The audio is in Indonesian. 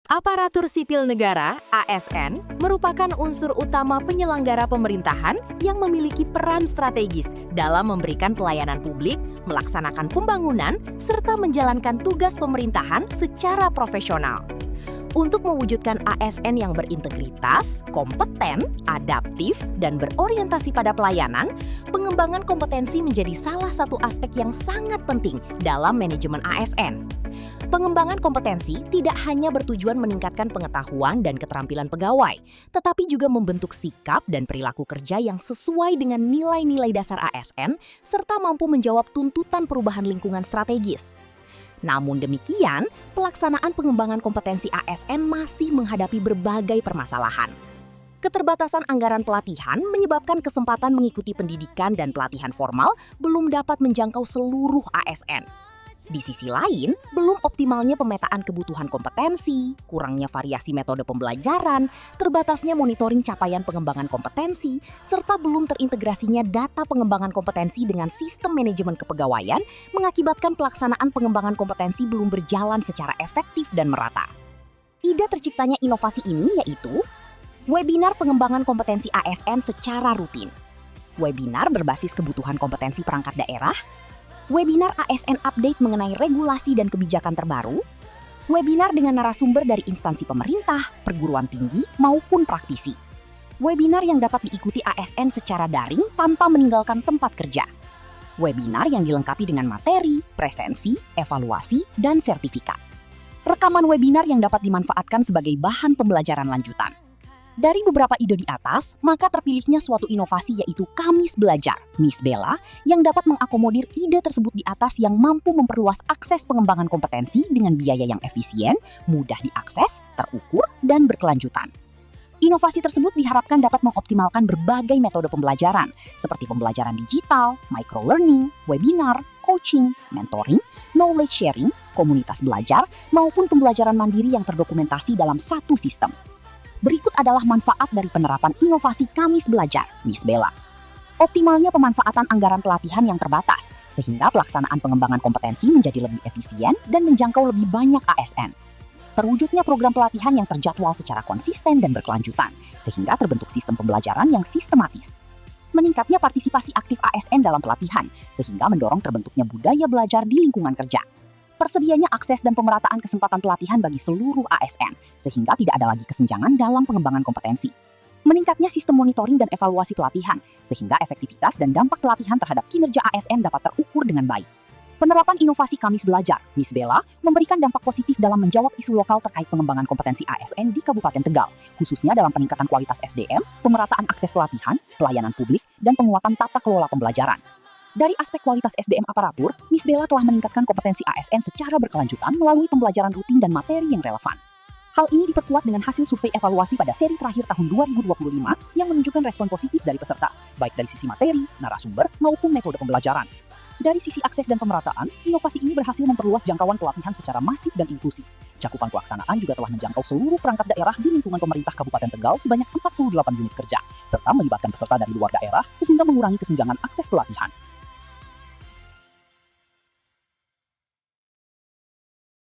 Aparatur Sipil Negara (ASN) merupakan unsur utama penyelenggara pemerintahan yang memiliki peran strategis dalam memberikan pelayanan publik, melaksanakan pembangunan, serta menjalankan tugas pemerintahan secara profesional. Untuk mewujudkan ASN yang berintegritas, kompeten, adaptif, dan berorientasi pada pelayanan, pengembangan kompetensi menjadi salah satu aspek yang sangat penting dalam manajemen ASN. Pengembangan kompetensi tidak hanya bertujuan meningkatkan pengetahuan dan keterampilan pegawai, tetapi juga membentuk sikap dan perilaku kerja yang sesuai dengan nilai-nilai dasar ASN, serta mampu menjawab tuntutan perubahan lingkungan strategis. Namun demikian, pelaksanaan pengembangan kompetensi ASN masih menghadapi berbagai permasalahan. Keterbatasan anggaran pelatihan menyebabkan kesempatan mengikuti pendidikan dan pelatihan formal belum dapat menjangkau seluruh ASN. Di sisi lain, belum optimalnya pemetaan kebutuhan kompetensi, kurangnya variasi metode pembelajaran, terbatasnya monitoring capaian pengembangan kompetensi, serta belum terintegrasinya data pengembangan kompetensi dengan sistem manajemen kepegawaian mengakibatkan pelaksanaan pengembangan kompetensi belum berjalan secara efektif dan merata. Ide terciptanya inovasi ini yaitu webinar pengembangan kompetensi ASN secara rutin, webinar berbasis kebutuhan kompetensi perangkat daerah, webinar ASN update mengenai regulasi dan kebijakan terbaru, webinar dengan narasumber dari instansi pemerintah, perguruan tinggi, maupun praktisi. Webinar yang dapat diikuti ASN secara daring tanpa meninggalkan tempat kerja. Webinar yang dilengkapi dengan materi, presensi, evaluasi, dan sertifikat. Rekaman webinar yang dapat dimanfaatkan sebagai bahan pembelajaran lanjutan. Dari beberapa ide di atas, maka terpilihnya suatu inovasi yaitu Kamis Belajar, Miss Bella, yang dapat mengakomodir ide tersebut di atas yang mampu memperluas akses pengembangan kompetensi dengan biaya yang efisien, mudah diakses, terukur, dan berkelanjutan. Inovasi tersebut diharapkan dapat mengoptimalkan berbagai metode pembelajaran, seperti pembelajaran digital, microlearning, webinar, coaching, mentoring, knowledge sharing, komunitas belajar, maupun pembelajaran mandiri yang terdokumentasi dalam satu sistem. Berikut adalah manfaat dari penerapan inovasi Kamis Belajar, Miss Bella. Optimalnya pemanfaatan anggaran pelatihan yang terbatas, sehingga pelaksanaan pengembangan kompetensi menjadi lebih efisien dan menjangkau lebih banyak ASN. Terwujudnya program pelatihan yang terjadwal secara konsisten dan berkelanjutan, sehingga terbentuk sistem pembelajaran yang sistematis. Meningkatnya partisipasi aktif ASN dalam pelatihan, sehingga mendorong terbentuknya budaya belajar di lingkungan kerja. Persedianya akses dan pemerataan kesempatan pelatihan bagi seluruh ASN, sehingga tidak ada lagi kesenjangan dalam pengembangan kompetensi. Meningkatnya sistem monitoring dan evaluasi pelatihan, sehingga efektivitas dan dampak pelatihan terhadap kinerja ASN dapat terukur dengan baik. Penerapan inovasi Kamis Belajar, Miss Bella, memberikan dampak positif dalam menjawab isu lokal terkait pengembangan kompetensi ASN di Kabupaten Tegal, khususnya dalam peningkatan kualitas SDM, pemerataan akses pelatihan, pelayanan publik, dan penguatan tata kelola pembelajaran. Dari aspek kualitas SDM aparatur, Miss Bella telah meningkatkan kompetensi ASN secara berkelanjutan melalui pembelajaran rutin dan materi yang relevan. Hal ini diperkuat dengan hasil survei evaluasi pada seri terakhir tahun 2025 yang menunjukkan respon positif dari peserta, baik dari sisi materi, narasumber, maupun metode pembelajaran. Dari sisi akses dan pemerataan, inovasi ini berhasil memperluas jangkauan pelatihan secara masif dan inklusif. Cakupan pelaksanaan juga telah menjangkau seluruh perangkat daerah di lingkungan pemerintah Kabupaten Tegal sebanyak 48 unit kerja, serta melibatkan peserta dari luar daerah sehingga mengurangi kesenjangan akses pelatihan.